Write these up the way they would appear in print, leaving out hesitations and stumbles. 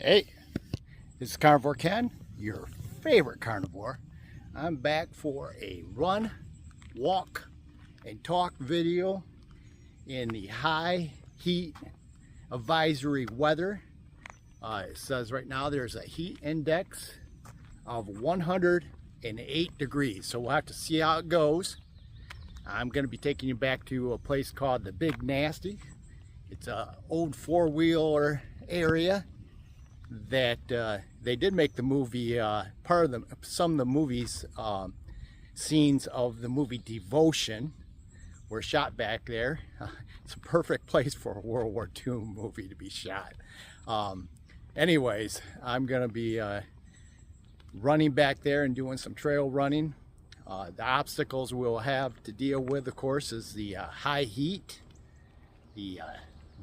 Hey, it's Carnivore Ken, your favorite carnivore. I'm back for a run, walk, and talk video in the high heat advisory weather. It says right now there's a heat index of 108 degrees, so we'll have to see how it goes. I'm going to be taking you back to a place called the Big Nasty. It's an old four-wheeler area that they did make the movie, some of the movies, scenes of the movie Devotion were shot back there. It's a perfect place for a World War II movie to be shot. Anyways, I'm gonna be running back there and doing some trail running. The obstacles we'll have to deal with, of course, is the high heat. The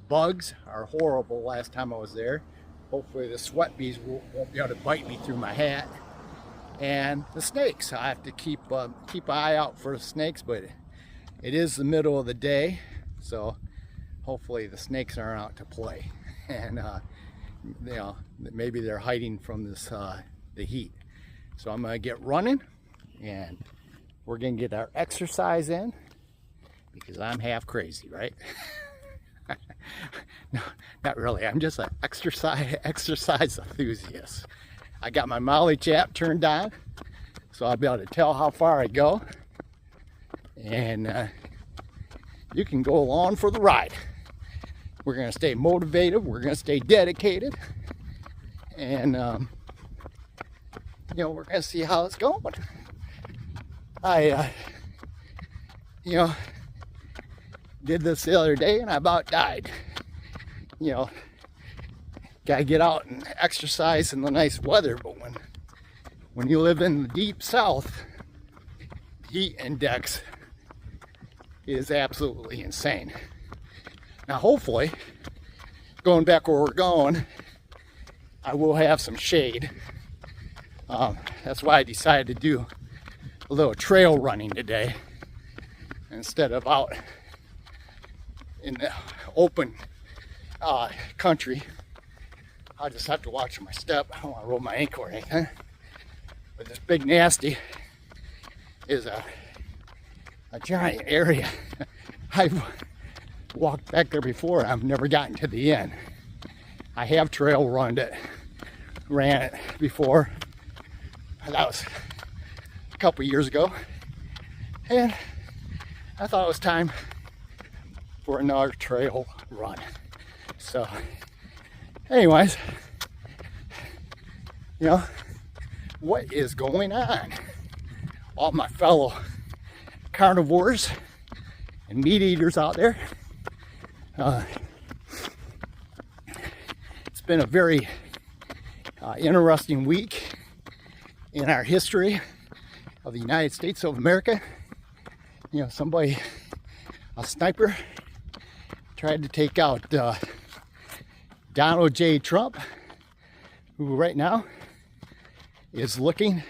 bugs are horrible last time I was there. Hopefully the sweat bees won't be able to bite me through my hat. And the snakes, I have to keep an eye out for the snakes, but it is the middle of the day, so hopefully the snakes aren't out to play. And maybe they're hiding from this the heat. So I'm gonna get running, and we're gonna get our exercise in, because I'm half crazy, right? No, not really. I'm just an exercise enthusiast. I got my Molly Chap turned on, so I'll be able to tell how far I go. And you can go along for the ride. We're going to stay motivated. We're going to stay dedicated. And, we're going to see how it's going. I did this the other day and I about died. Gotta get out and exercise in the nice weather, but when you live in the deep south, the heat index is absolutely insane. Now hopefully, going back where we're going, I will have some shade. That's why I decided to do a little trail running today instead of out in the open country. I'll just have to watch my step. I don't want to roll my ankle or anything. But this Big Nasty is a giant area. I've walked back there before. I've never gotten to the end. I have trail ran it before. That was a couple years ago. And I thought it was time for another trail run. So anyways, what is going on? All my fellow carnivores and meat eaters out there. It's been a very interesting week in our history of the United States of America. A sniper tried to take out Donald J. Trump, who right now is looking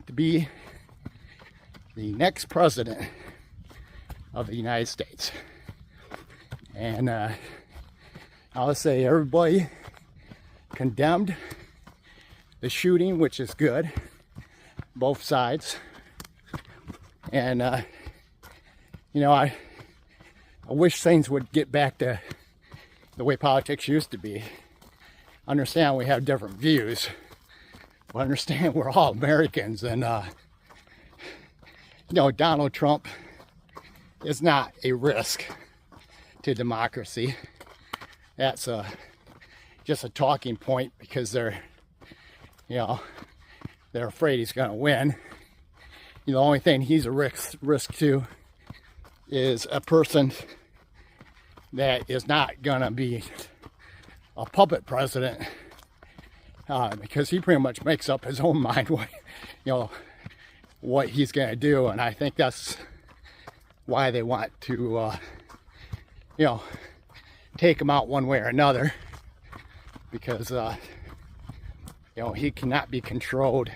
to be the next president of the United States. And I'll say everybody condemned the shooting, which is good, both sides. And I wish things would get back to the way politics used to be. Understand we have different views, but understand we're all Americans, and Donald Trump is not a risk to democracy. That's just a talking point because they're afraid he's going to win. The only thing he's a risk to is a person that is not gonna be a puppet president, because he pretty much makes up his own mind what he's gonna do, and I think that's why they want to take him out one way or another, because he cannot be controlled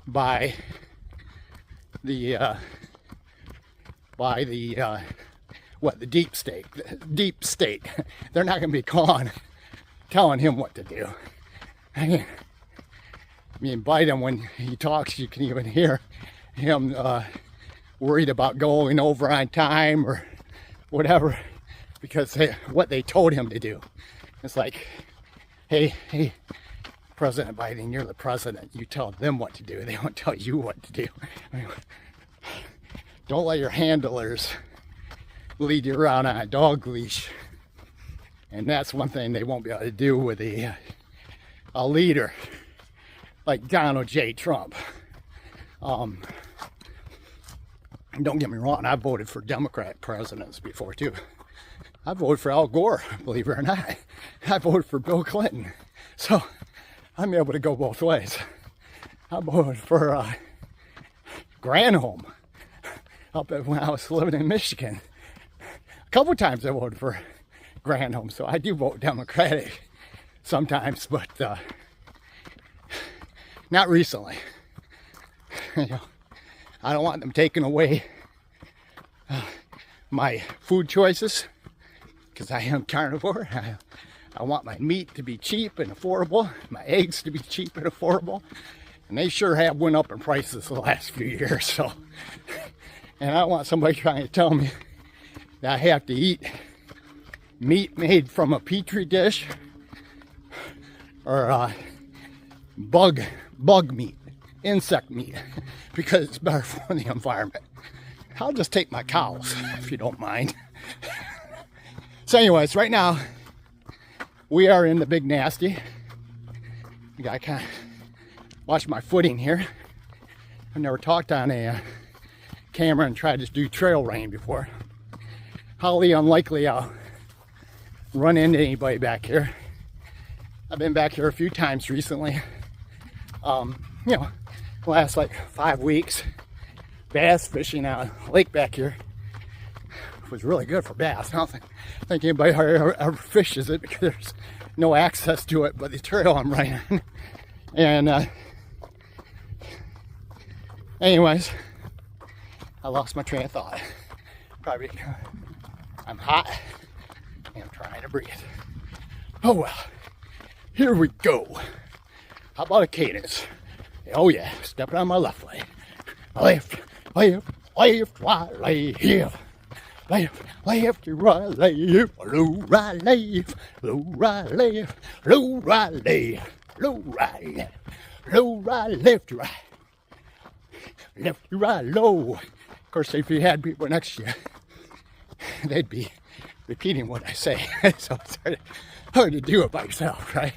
by the deep state. They're not going to be gone telling him what to do. I mean, Biden, when he talks, you can even hear him worried about going over on time or whatever, because what they told him to do. It's like, hey, President Biden, you're the president. You tell them what to do. They won't tell you what to do. I mean, don't let your handlers lead you around on a dog leash. And that's one thing they won't be able to do with a leader like Donald J. Trump. Don't get me wrong, I voted for Democrat presidents before too. I voted for Al Gore, believe it or not. I voted for Bill Clinton. So I'm able to go both ways. I voted for Granholm up when I was living in Michigan. A couple times I voted for Granholm, so I do vote Democratic sometimes, but not recently. You know, I don't want them taking away my food choices, because I am carnivore. I want my meat to be cheap and affordable, my eggs to be cheap and affordable, and they sure have went up in prices the last few years. So, and I don't want somebody trying to tell me that I have to eat meat made from a petri dish or bug meat, insect meat, because it's better for the environment. I'll just take my cows, if you don't mind. So anyways, right now, we are in the Big Nasty. I gotta kind of watch my footing here. I've never talked on a camera and tried to do trail running before. Highly unlikely I'll run into anybody back here. I've been back here a few times recently. You know, last like 5 weeks. Bass fishing out a lake back here was really good for bass. I don't think anybody ever fishes it because there's no access to it but the trail I'm riding on. And anyways, I lost my train of thought. Probably I'm hot and I'm trying to breathe. Oh well, here we go. How about a cadence? Oh yeah, stepping on my left leg. Left, left, left, right, left. Left, left, right, left, low, right, left, low, right, left, low, right, left, low, right, left, low, right, left, right, left, right, low. Of course, if you had people next to you, they'd be repeating what I say. So it's hard to do it by yourself, right?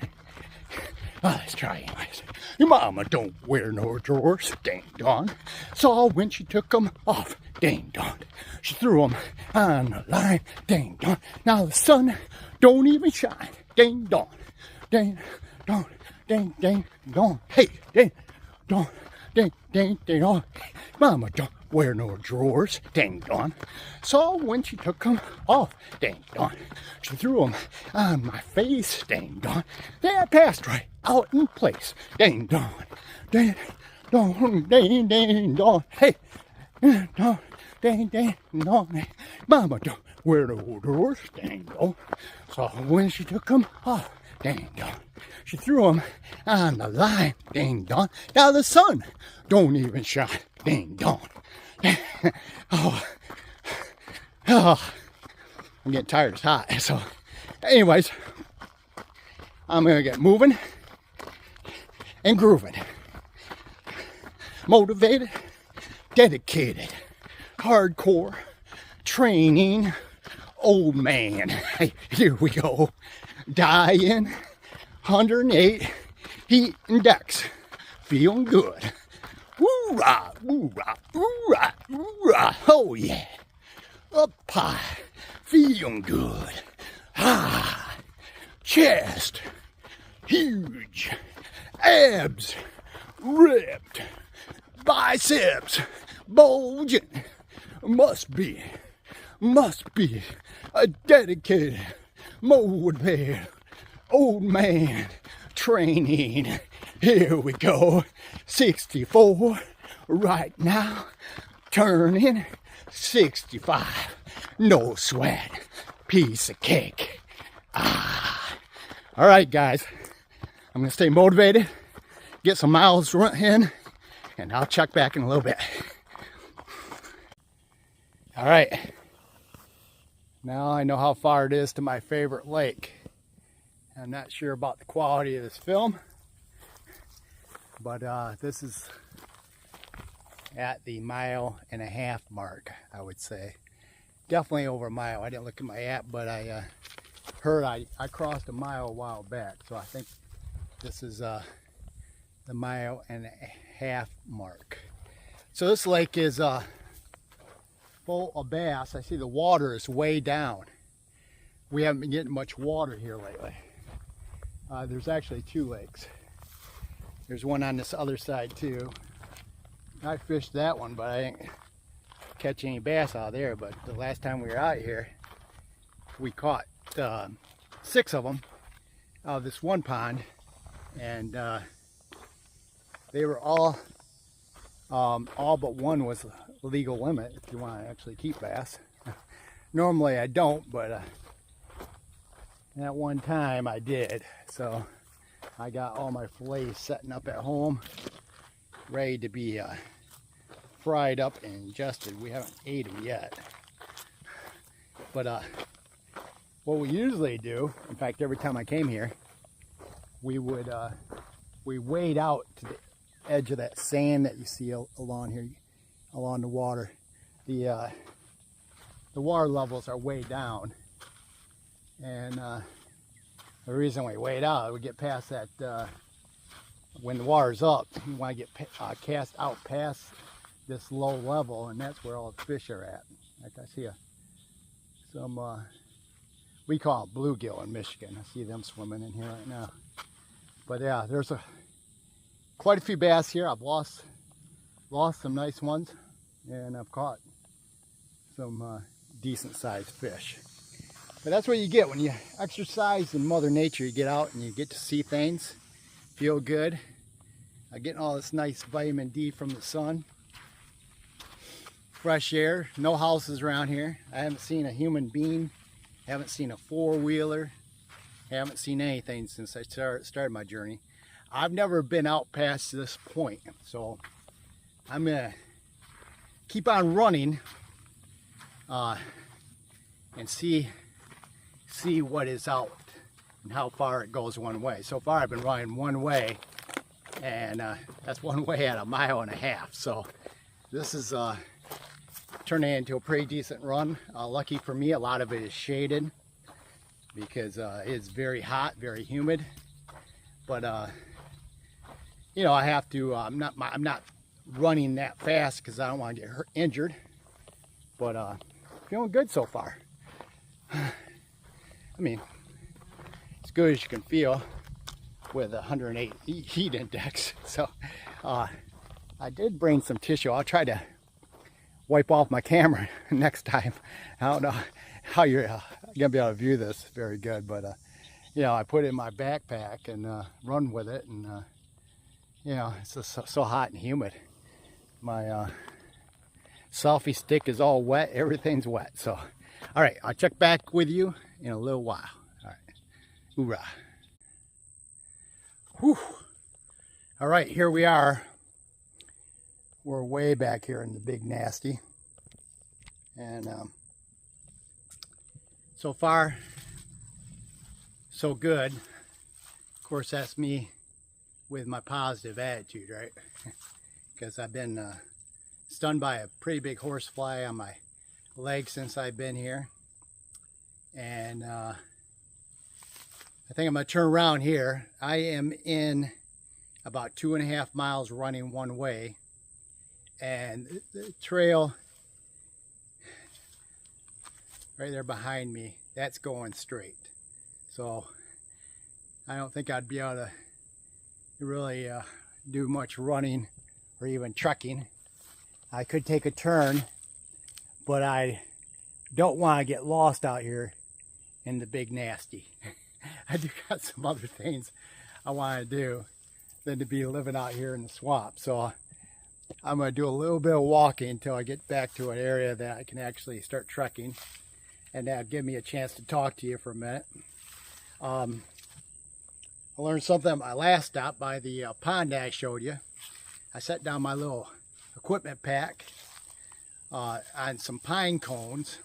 Well, let's try anyways. Your mama don't wear no drawers, dang dong. Saw when she took them off, dang dong. She threw them on the line, dang dong. Now the sun don't even shine, dang dong. Dang dong, dang dang dong. Hey, dang dong, dang dang dang dong. Mama don't wear no drawers, dang dong. Saw when she took them off, dang dong. She threw them on my face, dang dong. They passed right out in place, dang dong. Dang dong, dang dang dong. Hey, dong, dang dang dong. Mama don't wear no drawers, dang dong. Saw when she took them off, dang dong. She threw them on the line, ding dong. Now the sun don't even shine, ding dong. Oh, I'm getting tired, it's hot. So anyways, I'm gonna get moving and grooving. Motivated, dedicated, hardcore, training, old man. Hey, here we go. Dying, 108, heat index, feeling good. Woo-rah, woo-rah, woo-rah, woo-rah. Oh yeah. Up high, feeling good. Ah, chest, huge. Abs, ripped. Biceps, bulging. Must be a dedicated, motivated old man training. Here we go. 64 right now, turning 65. No sweat, piece of cake. Ah, All right, guys, I'm gonna stay motivated, get some miles in, and I'll check back in a little bit. All right, now I know how far it is to my favorite lake. I'm not sure about the quality of this film, but this is at the 1.5 mile mark, I would say. Definitely over a mile. I didn't look at my app, but I heard I crossed a mile a while back, so I think this is the 1.5 mile mark. So this lake is full of bass. I see the water is way down. We haven't been getting much water here lately. There's actually 2 lakes. There's one on this other side too. I fished that one, but I didn't catch any bass out there. But the last time we were out here, we caught 6 of them out of this one pond, and they were all but one was legal limit if you want to actually keep bass. Normally I don't, but that one time I did. So I got all my fillets setting up at home, ready to be fried up and ingested. We haven't ate them yet, but what we usually do, in fact every time I came here, we would we wade out to the edge of that sand that you see along here, along the water. The water levels are way down, and the reason we wade out, we get past that when the water's up, you want to get cast out past this low level, and that's where all the fish are at. Like I see some we call it bluegill in Michigan. I see them swimming in here right now. But yeah, there's quite a few bass here. I've lost some nice ones, and I've caught some decent sized fish. But that's what you get when you exercise in Mother Nature. You get out and you get to see things, feel good, getting all this nice vitamin D from the sun, fresh air, no houses around here. I haven't seen a human being, haven't seen a four-wheeler, haven't seen anything since I started my journey. I've never been out past this point, so I'm gonna keep on running and see what is out and how far it goes one way. So far I've been running one way, and that's one way at 1.5 miles. So this is turning into a pretty decent run. Lucky for me, a lot of it is shaded because it's very hot, very humid. But you know, I have to. I'm not running that fast because I don't want to get injured. But feeling good so far. I mean, as good as you can feel with 108 heat index. So I did bring some tissue. I'll try to wipe off my camera next time. I don't know how you're gonna be able to view this very good, but you know, I put it in my backpack and run with it, and you know, it's just so hot and humid. My selfie stick is all wet. Everything's wet. So all right, I'll check back with you in a little while. All right, hoorah. Whew. All right, here we are. We're way back here in the Big Nasty, and so far so good. Of course, that's me with my positive attitude, right? Because I've been stung by a pretty big horsefly on my leg since I've been here, and I think I'm gonna turn around here. I am in about 2.5 miles running one way, and the trail right there behind me, that's going straight. So I don't think I'd be able to really do much running or even trekking. I could take a turn, but I don't want to get lost out here in the Big Nasty. I do got some other things I want to do than to be living out here in the swamp. So I'm going to do a little bit of walking until I get back to an area that I can actually start trekking, and that'll give me a chance to talk to you for a minute. I learned something at my last stop by the pond I showed you. I set down my little equipment pack on some pine cones,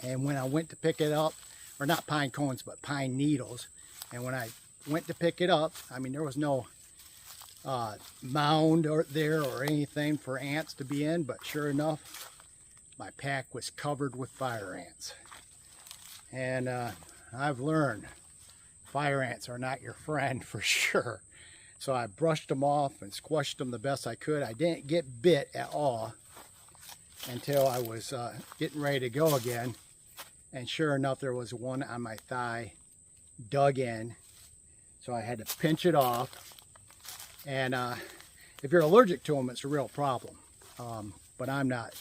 and when I went to pick it up, or not pine cones but pine needles, and when I went to pick it up, I mean, there was no mound there or anything for ants to be in, but sure enough, my pack was covered with fire ants. And I've learned fire ants are not your friend for sure. So I brushed them off and squashed them the best I could. I didn't get bit at all until I was getting ready to go again. And sure enough, there was one on my thigh dug in. So I had to pinch it off. And if you're allergic to them, it's a real problem. But I'm not,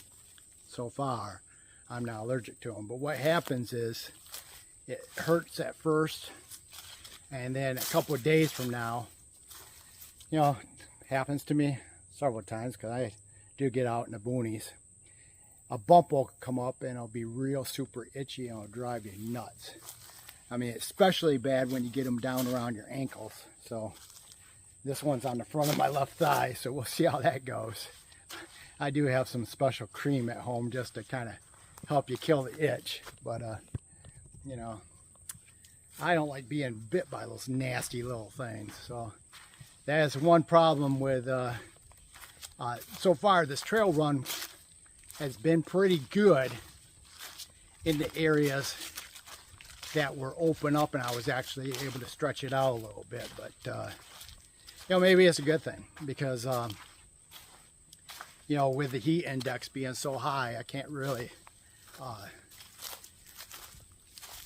so far, I'm not allergic to them. But what happens is it hurts at first. And then a couple of days from now, you know, it happens to me several times because I do get out in the boonies. A bump will come up and it'll be real super itchy and it'll drive you nuts. I mean, especially bad when you get them down around your ankles. So this one's on the front of my left thigh, so we'll see how that goes. I do have some special cream at home just to kind of help you kill the itch. But, you know, I don't like being bit by those nasty little things. So that is one problem with, so far this trail run has been pretty good in the areas that were open up and I was actually able to stretch it out a little bit. But, you know, maybe it's a good thing because, you know, with the heat index being so high, I can't really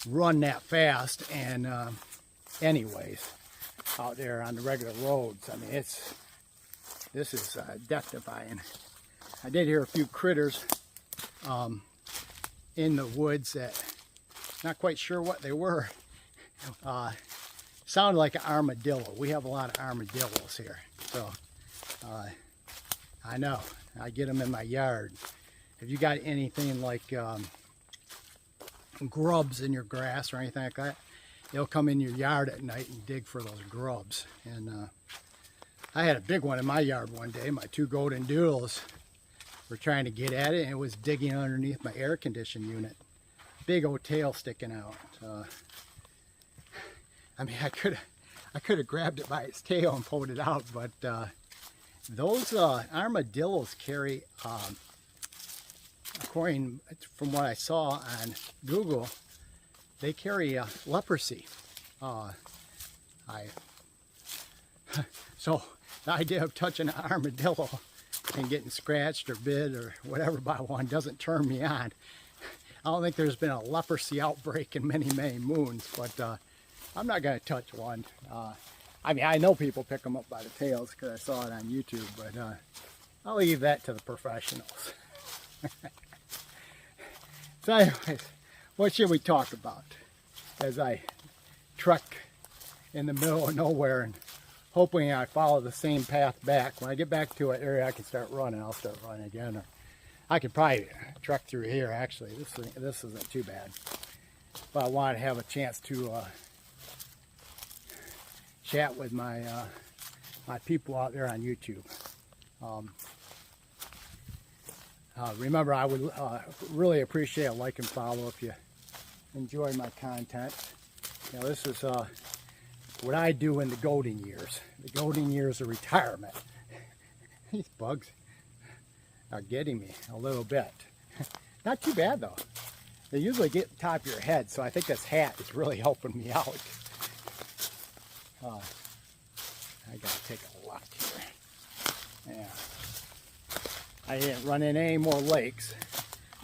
run that fast. And anyways, out there on the regular roads, I mean, this is death-defying. I did hear a few critters in the woods that, not quite sure what they were. Sounded like an armadillo. We have a lot of armadillos here. So, I know. I get them in my yard. If you got anything like grubs in your grass or anything like that, they'll come in your yard at night and dig for those grubs. And I had a big one in my yard one day. My two golden doodles were trying to get at it, and it was digging underneath my air conditioning unit. Big old tail sticking out. I mean, I could have grabbed it by its tail and pulled it out, but those armadillos carry, according from what I saw on Google, they carry leprosy. So the idea of touching an armadillo and getting scratched or bit or whatever by one doesn't turn me on. I don't think there's been a leprosy outbreak in many, many moons, but I'm not going to touch one. I mean, I know people pick them up by the tails because I saw it on YouTube, but I'll leave that to the professionals. So anyways, what should we talk about as I trek in the middle of nowhere and hoping I follow the same path back. When I get back to an area I can start running, I'll start running again. Or I could probably trek through here actually. This isn't too bad. But I want to have a chance to chat with my my people out there on YouTube. Remember, I would really appreciate a like and follow if you enjoy my content. You know, this is what I do in the golden years. The golden years of retirement. These bugs are getting me a little bit. Not too bad though. They usually get the top of your head, so I think this hat is really helping me out. I gotta take a left here. Yeah. I didn't run in any more lakes.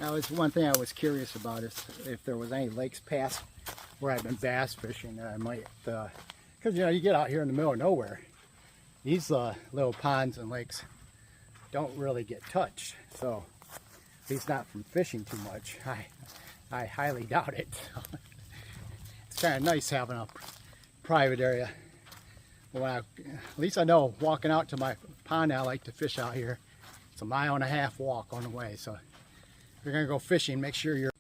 Now, it's one thing I was curious about is if there was any lakes past where I've been bass fishing that I might, because you know, you get out here in the middle of nowhere, these little ponds and lakes don't really get touched. So, at least not from fishing too much. I highly doubt it. It's kind of nice having a private area. When at least I know walking out to my pond I like to fish out here. It's a 1.5 mile walk on the way. So if you're gonna go fishing, make sure you're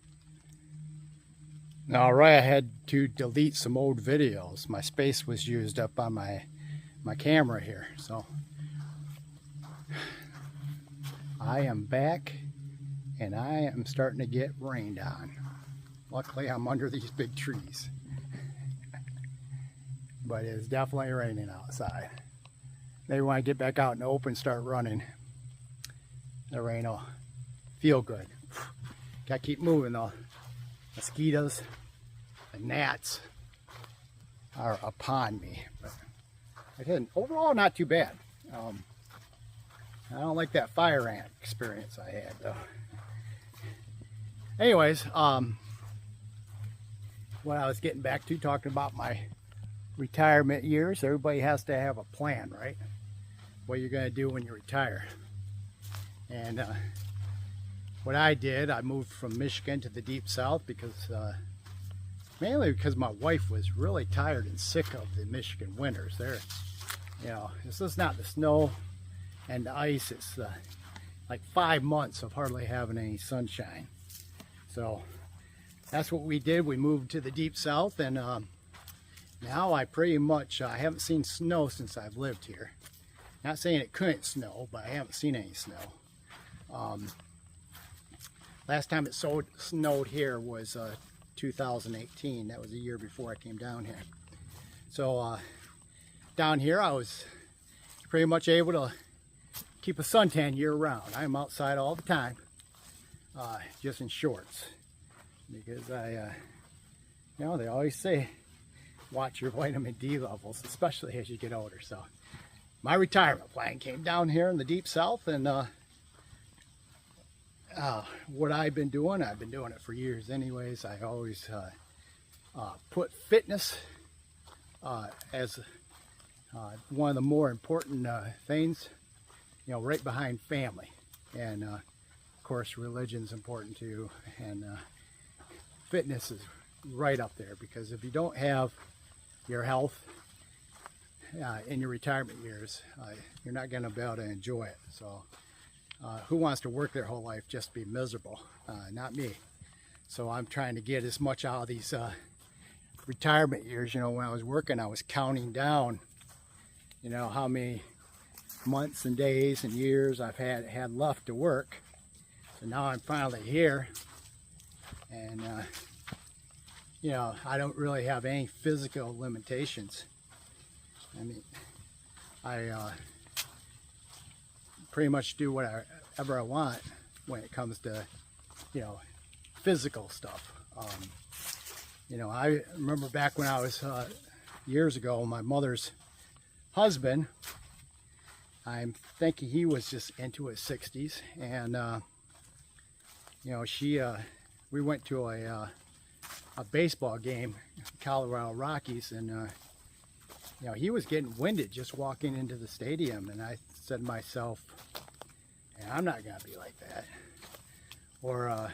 All right, I had to delete some old videos. My space was used up on my camera here. So I am back and I am starting to get rained on. Luckily I'm under these big trees. But it's definitely raining outside. Maybe when I get back out in the open, start running, the rain will feel good. Gotta keep moving though. Mosquitoes, the gnats are upon me. But again, overall, not too bad. I don't like that fire ant experience I had though. Anyways, what I was getting back to, talking about my retirement years. Everybody has to have a plan, right? What you're going to do when you retire. And what I did, I moved from Michigan to the deep south because mainly because my wife was really tired and sick of the Michigan winters. There, you know, this is not the snow and the ice. It's like 5 months of hardly having any sunshine. So that's what we did. We moved to the deep south, and now I pretty much, I haven't seen snow since I've lived here. Not saying it couldn't snow, but I haven't seen any snow. Last time it snowed here was 2018. That was a year before I came down here. So down here I was pretty much able to keep a suntan year round. I'm outside all the time, just in shorts. Because you know, they always say, watch your vitamin D levels, especially as you get older. So my retirement plan came down here in the deep south, and what I've been doing it for years anyways. I always put fitness as one of the more important things, you know, right behind family. And of course religion's important too, and fitness is right up there, because if you don't have your health in your retirement years, you're not going to be able to enjoy it. So who wants to work their whole life just to be miserable? Not me. So I'm trying to get as much out of these retirement years. You know, when I was working, I was counting down, you know, how many months and days and years I've had left to work. So now I'm finally here, and you know, I don't really have any physical limitations. I mean, I pretty much do whatever I want when it comes to, you know, physical stuff. You know, I remember back when I was years ago, my mother's husband, I'm thinking he was just into his 60s, and you know, we went to a baseball game, Colorado Rockies, and you know, he was getting winded just walking into the stadium, and I said to myself, yeah, I'm not gonna be like that. Or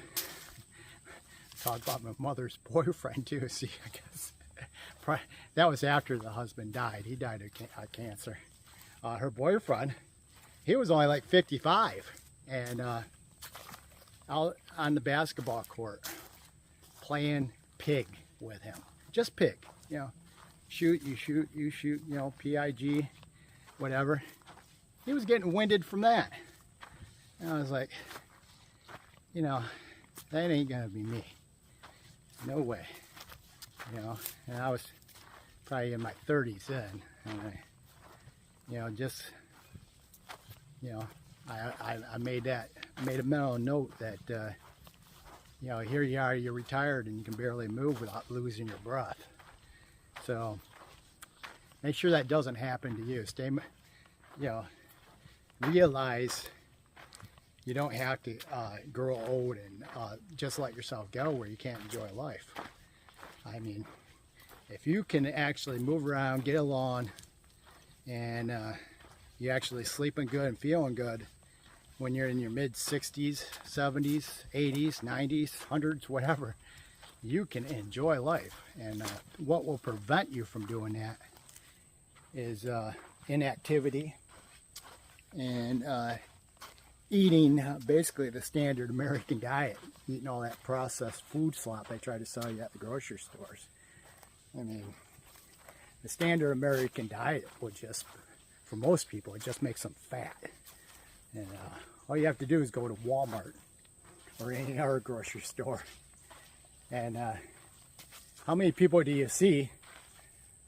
talk about my mother's boyfriend too. See, I guess that was after the husband died. He died of cancer. Her boyfriend, he was only like 55, and out on the basketball court playing pig with him. Just pig, you know. Shoot, you shoot, you shoot, you know, PIG, whatever. He was getting winded from that. And I was like, you know, that ain't gonna be me. No way. You know, and I was probably in my 30s then. And I, you know, just, you know, I made a mental note that, you know, here you are, you're retired and you can barely move without losing your breath. So make sure that doesn't happen to you. Stay, you know, realize you don't have to grow old and just let yourself go where you can't enjoy life. I mean, if you can actually move around, get along, and you're actually sleeping good and feeling good when you're in your mid 60s, 70s, 80s, 90s, 100s, whatever, you can enjoy life. And what will prevent you from doing that is inactivity and eating basically the standard American diet, eating all that processed food slop they try to sell you at the grocery stores. I mean, the standard American diet would just, for most people, it just makes them fat. And all you have to do is go to Walmart or any other grocery store. And how many people do you see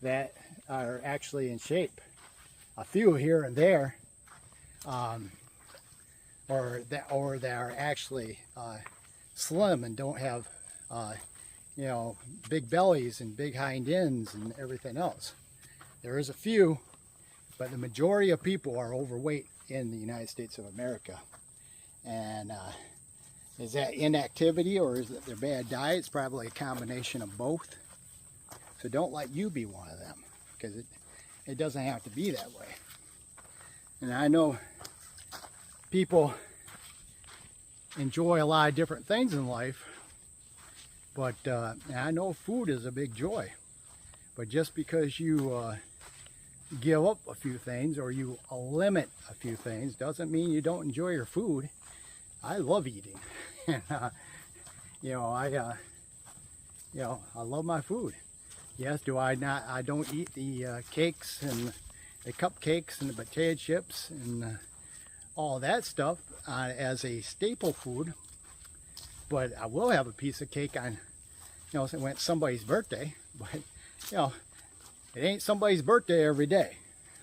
that are actually in shape? A few here and there, or that are actually slim and don't have you know, big bellies and big hind ends and everything else. There is a few, but the majority of people are overweight in the United States of America. And is that inactivity or is it their bad diet? It's probably a combination of both. So don't let you be one of them, because it doesn't have to be that way. And I know people enjoy a lot of different things in life, but I know food is a big joy. But just because you give up a few things or you limit a few things doesn't mean you don't enjoy your food. I love eating. And, you know, I love my food. Yes, I don't eat the cakes and the cupcakes and the potato chips and all that stuff as a staple food, but I will have a piece of cake on, you know, when it's somebody's birthday. But you know, it ain't somebody's birthday every day.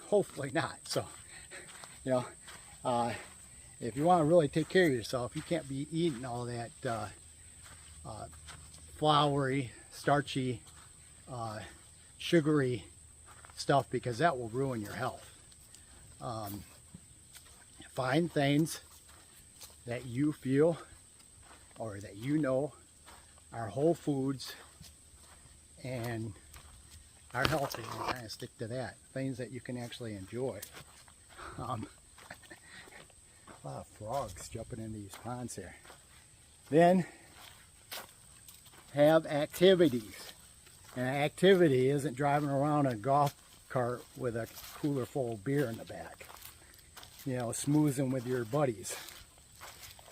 Hopefully not. So, you know, if you want to really take care of yourself, you can't be eating all that floury, starchy, sugary stuff, because that will ruin your health. Find things that you feel or that you know are whole foods and are healthy, and kind of stick to that. Things that you can actually enjoy. A lot of frogs jumping in these ponds here. Then have activities. And activity isn't driving around a golf cart with a cooler full of beer in the back. You know, smoozing with your buddies.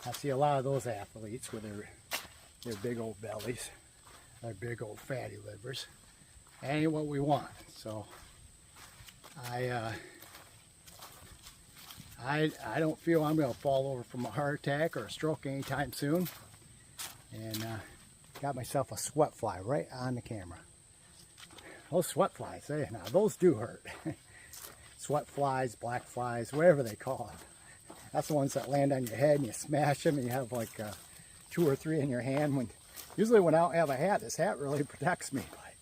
I see a lot of those athletes with their big old bellies, their big old fatty livers. That ain't what we want. So I don't feel I'm going to fall over from a heart attack or a stroke anytime soon. And got myself a sweat fly right on the camera. Those sweat flies, now those do hurt. Sweat flies, black flies, whatever they call them. That's the ones that land on your head and you smash them and you have like 2 or 3 in your hand. Usually when I don't have a hat, this hat really protects me. But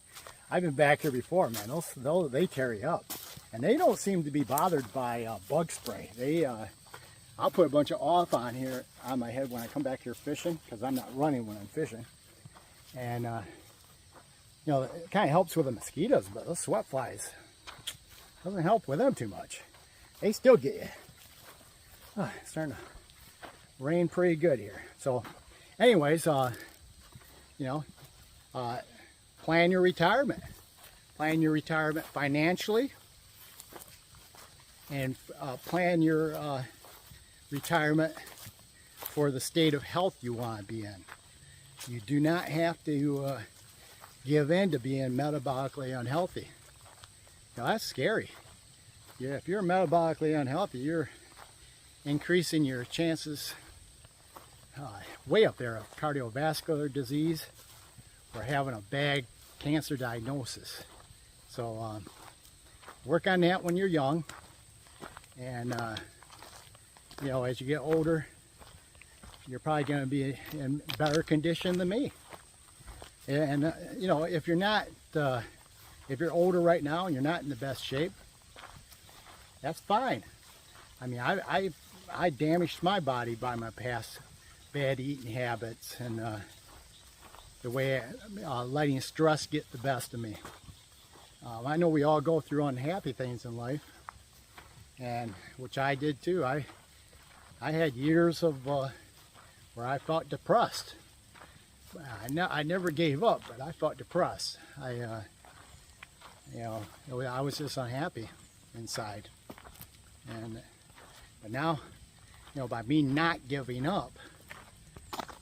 I've been back here before, man. Those they tear you up. And they don't seem to be bothered by bug spray. I'll put a bunch of off on here on my head when I come back here fishing, because I'm not running when I'm fishing. And you know, it kind of helps with the mosquitoes, but those sweat flies doesn't help with them too much. They still get you. Oh, it's starting to rain pretty good here. So anyways, you know, plan your retirement. Plan your retirement financially, and plan your retirement for the state of health you want to be in. You do not have to give in to being metabolically unhealthy. Now that's scary. Yeah, if you're metabolically unhealthy, you're increasing your chances way up there of cardiovascular disease or having a bad cancer diagnosis. So work on that when you're young, and you know, as you get older, you're probably going to be in better condition than me. And you know, if you're not, if you're older right now and you're not in the best shape, that's fine. I mean, I damaged my body by my past bad eating habits and the way letting stress get the best of me. I know we all go through unhappy things in life, and which I did too. I had years of where I felt depressed. I never gave up, but I felt depressed. You know, I was just unhappy inside. But now you know, by me not giving up,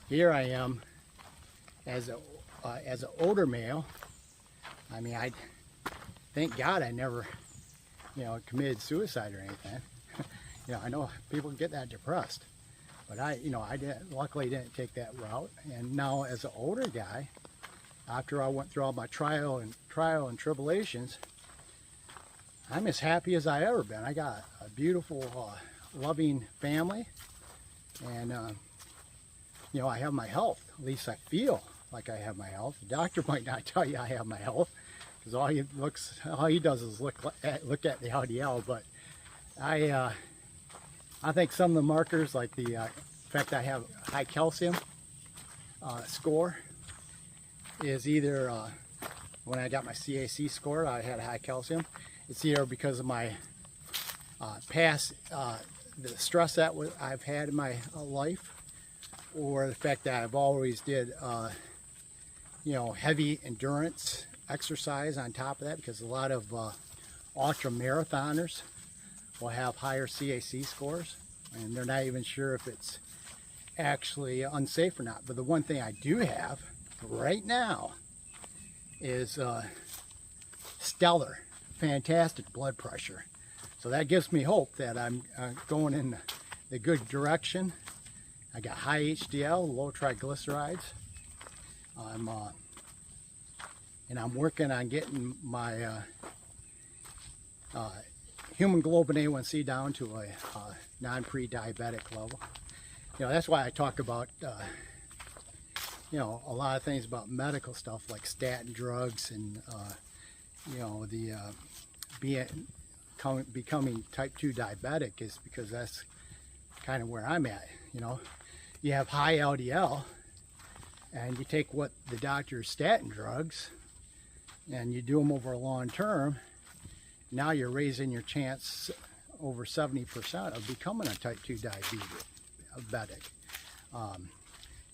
here I am as an older male. I mean, I thank God I never, you know, committed suicide or anything. You know, I know people get that depressed, but I didn't. Luckily, didn't take that route. And now, as an older guy, after I went through all my trial and tribulations, I'm as happy as I ever been. I got a beautiful, loving family, and you know, I have my health. At least I feel like I have my health. The doctor might not tell you I have my health, because all he does is look at the LDL. But I think some of the markers, like the fact I have high calcium score, is either when I got my CAC score, I had high calcium. It's either because of my past the stress that I've had in my life, or the fact that I've always did you know, heavy endurance exercise on top of that, because a lot of ultra marathoners will have higher CAC scores, and they're not even sure if it's actually unsafe or not. But the one thing I do have right now is stellar, fantastic blood pressure. So that gives me hope that I'm going in the good direction. I got high HDL, low triglycerides. And I'm working on getting my hemoglobin A1C down to a non-pre-diabetic level. You know, that's why I talk about you know, a lot of things about medical stuff like statin drugs and you know, the becoming type 2 diabetic, is because that's kind of where I'm at. You know, you have high LDL and you take what the doctor's statin drugs and you do them over a long term. Now you're raising your chance over 70% of becoming a type 2 diabetic.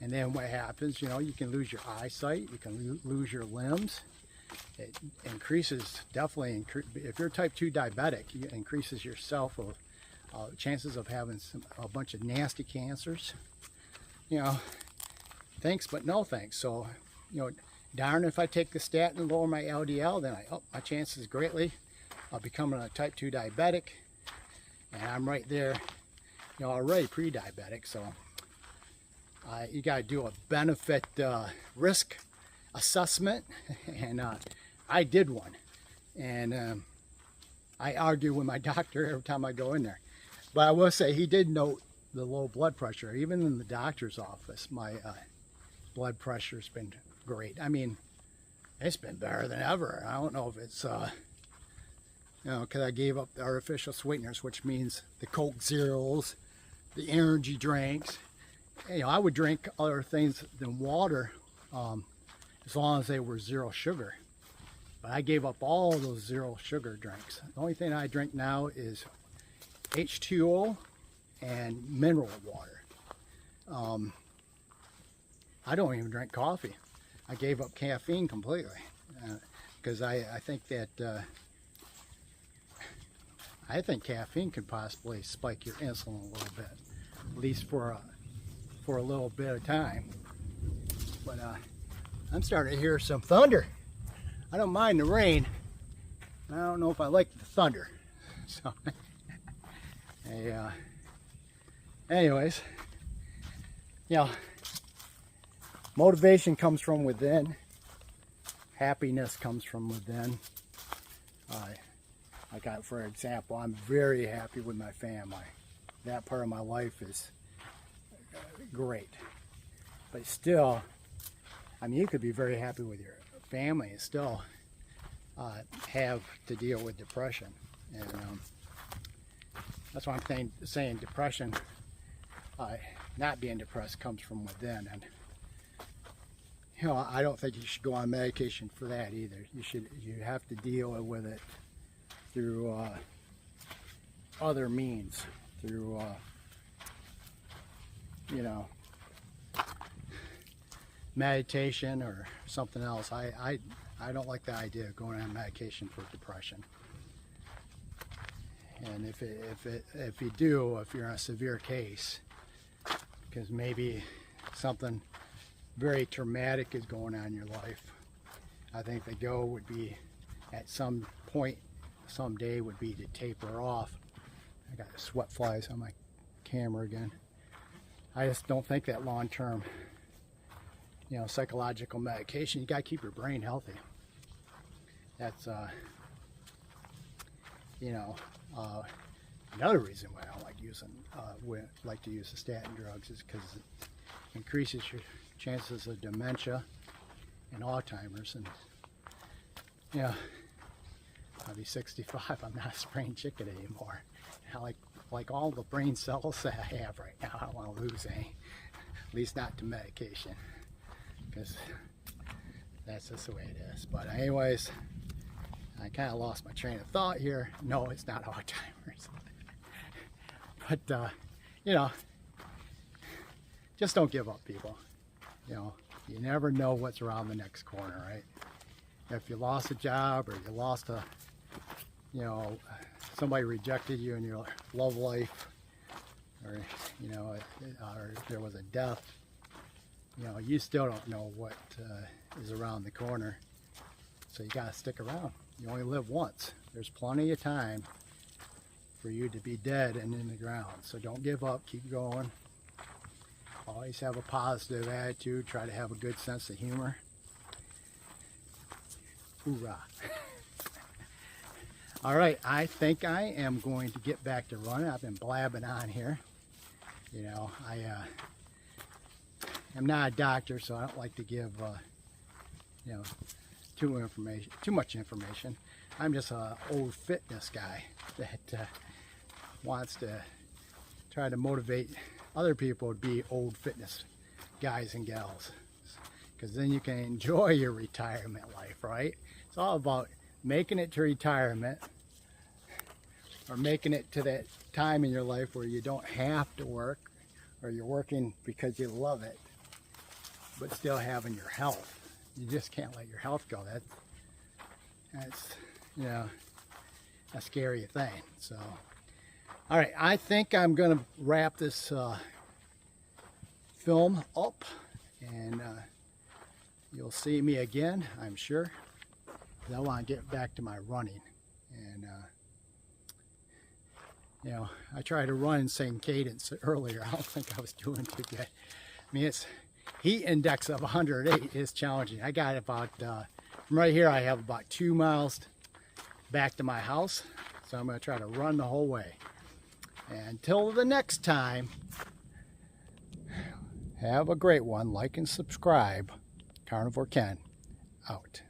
And then what happens, you know, you can lose your eyesight, you can lose your limbs. It increases, definitely, if you're type 2 diabetic, it increases your chances of having a bunch of nasty cancers. You know, thanks but no thanks. So, you know, darn if I take the statin and lower my LDL, then I up my chances greatly of becoming a type 2 diabetic. And I'm right there, you know, already pre-diabetic. So you got to do a benefit risk assessment, and I did one, and I argue with my doctor every time I go in there. But I will say he did note the low blood pressure. Even in the doctor's office, my blood pressure's been great. I mean, it's been better than ever. I don't know if it's you know, because I gave up the artificial sweeteners, which means the Coke Zeros, the energy drinks. You know, I would drink other things than water as long as they were zero sugar. But I gave up all those zero sugar drinks. The only thing I drink now is H2O and mineral water. I don't even drink coffee. I gave up caffeine completely because I think that I think caffeine could possibly spike your insulin a little bit, at least for a little bit of time. But I'm starting to hear some thunder. I don't mind the rain. I don't know if I like the thunder. So, hey, anyways, you know, motivation comes from within. Happiness comes from within. Like for example, I'm very happy with my family. That part of my life is great. But still, I mean, you could be very happy with your family and still have to deal with depression. And that's why I'm saying depression, not being depressed, comes from within. And you know, I don't think you should go on medication for that either. You have to deal with it through other means, through you know, meditation or something else. I don't like the idea of going on medication for depression. And if you do, if you're in a severe case, because maybe something very traumatic is going on in your life, I think the go would be at some point, someday, would be to taper off. I got sweat flies on my camera again. I just don't think that long-term, psychological medication, you got to keep your brain healthy. That's another reason why I don't like to use the statin drugs is because it increases your chances of dementia and Alzheimer's. And I'll be 65. I'm not a spring chicken anymore. I like all the brain cells that I have right now. I don't want to lose any, at least not to medication, because that's just the way it is. But anyways, I kind of lost my train of thought here. No, it's not Alzheimer's. But just don't give up, people. You never know what's around the next corner, right? If you lost a job, or you lost somebody rejected you in your love life, or or there was a death, you still don't know what is around the corner. So you got to stick around. You only live once. There's plenty of time for you to be dead and in the ground. So don't give up. Keep going. Always have a positive attitude. Try to have a good sense of humor. Hoorah. All right, I think I am going to get back to running. I've been blabbing on here. I am not a doctor, so I don't like to give too much information. I'm just an old fitness guy that wants to try to motivate other people to be old fitness guys and gals, because then you can enjoy your retirement life, right? It's all about making it to retirement, or making it to that time in your life where you don't have to work, or you're working because you love it, but still having your health. You just can't let your health go. That's a scary thing. So, all right, I think I'm gonna wrap this film up, and you'll see me again, I'm sure, because I want to get back to my running. And I tried to run in same cadence earlier. I don't think I was doing too good. I mean, it's heat index of 108 is challenging. I got about from right here, I have about 2 miles back to my house, so I'm going to try to run the whole way. And until the next time, have a great one. Like and subscribe. Carnivore Ken out.